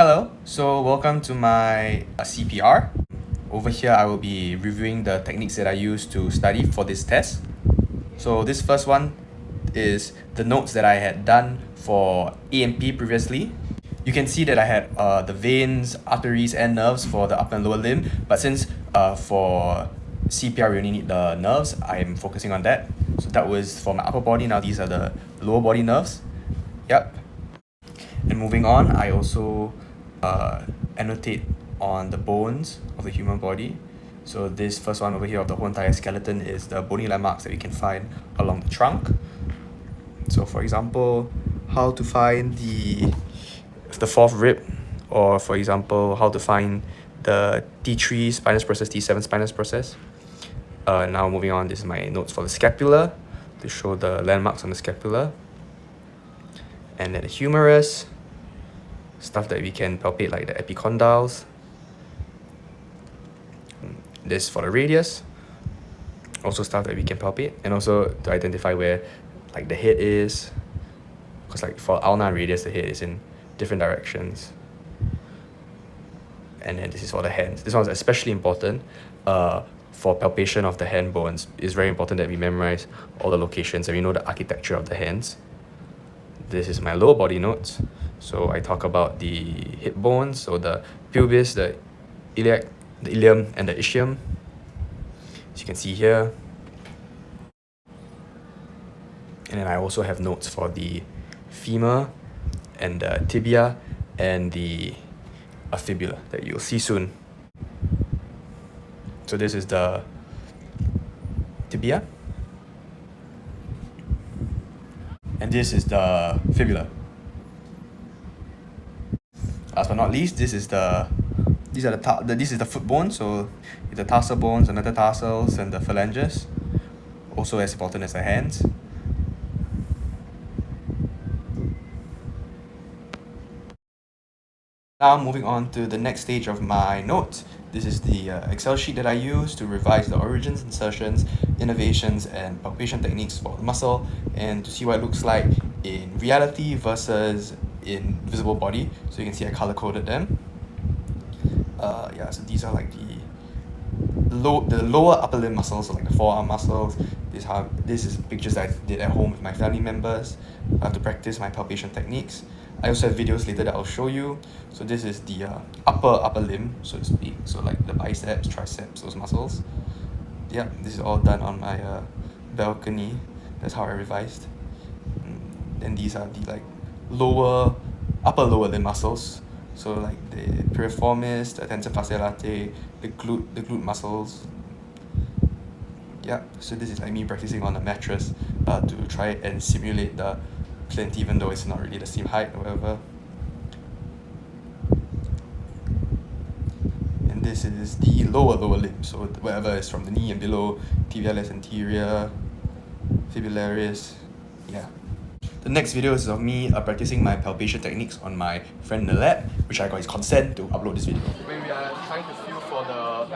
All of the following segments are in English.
Hello, so welcome to my CPR. Over here, I will be reviewing the techniques that I use to study for this test. So this first one is the notes that I had done for A&P previously. You can see that I had the veins, arteries, and nerves for the upper and lower limb, but since for CPR we only need the nerves, I'm focusing on that. So that was for my upper body. Now these are the lower body nerves. Yep. And moving on, I also annotate on the bones of the human body. So this first one over here of the whole entire skeleton is the bony landmarks that we can find along the trunk. So for example, how to find the fourth rib, or for example, how to find the T3 spinous process, T7 spinous process. Now moving on, this is my notes for the scapula to show the landmarks on the scapula. And then the humerus, stuff that we can palpate like the epicondyles. This for the radius, also stuff that we can palpate, and also to identify where like the head is, because like for ulnar radius the head is in different directions. And then this is for the hands. This one's especially important for palpation of the hand bones. It's very important that we memorize all the locations and we know the architecture of the hands. This is my lower body notes. So I talk about the hip bones, so the pubis, the iliac, the ilium, and the ischium, as you can see here. And then I also have notes for the femur and the tibia and the fibula that you'll see soon. So this is the tibia. And this is the fibula. Last but not least, this is the foot bone. So the tarsal bones, the metatarsals, and the phalanges, also as important as the hands. Now moving on to the next stage of my notes. This is the Excel sheet that I use to revise the origins, insertions, innovations, and palpation techniques for the muscle, and to see what it looks like in reality versus in visible body. So you can see I color-coded them. So these are like the lower upper limb muscles, so like the forearm muscles. This is pictures that I did at home with my family members. I have to practice my palpation techniques. I also have videos later that I'll show you. So this is the upper limb, so to speak. So like the biceps, triceps, those muscles. Yeah, this is all done on my balcony. That's how I revised. And these are the like upper lower limb muscles. So like the piriformis, the tensor fasciae latae, the glute muscles. Yeah, so this is like me practicing on a mattress to try and simulate the plinth, even though it's not really the same height or whatever. And this is the lower limb, so whatever is from the knee and below, tibialis anterior, fibularis. Yeah. The next video is of me practicing my palpation techniques on my friend in the lab, which I got his consent to upload this video. When we are trying to feel for the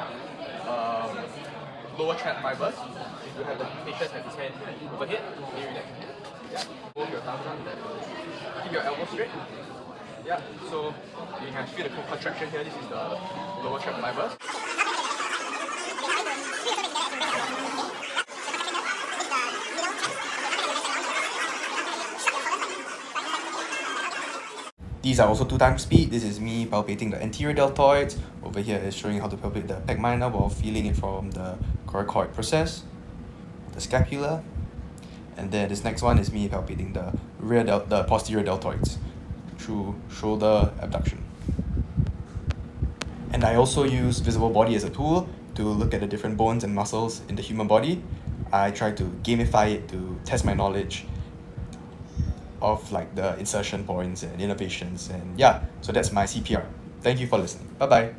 lower trap fibers, you have the patient have his hand overhead, can you relax? Yeah. Hold your thumbs on that. Keep your elbows straight. Yeah. So you can feel the contraction here. This is the lower trap fibers. These are also 2x speed. This is me palpating the anterior deltoids. Over here is showing how to palpate the pec minor while feeling it from the coracoid process, the scapula. And then this next one is me palpating the posterior deltoids through shoulder abduction. And I also use visible body as a tool to look at the different bones and muscles in the human body. I try to gamify it to test my knowledge of like the insertion points and innovations, and yeah, so that's my CPR. Thank you for listening. Bye bye.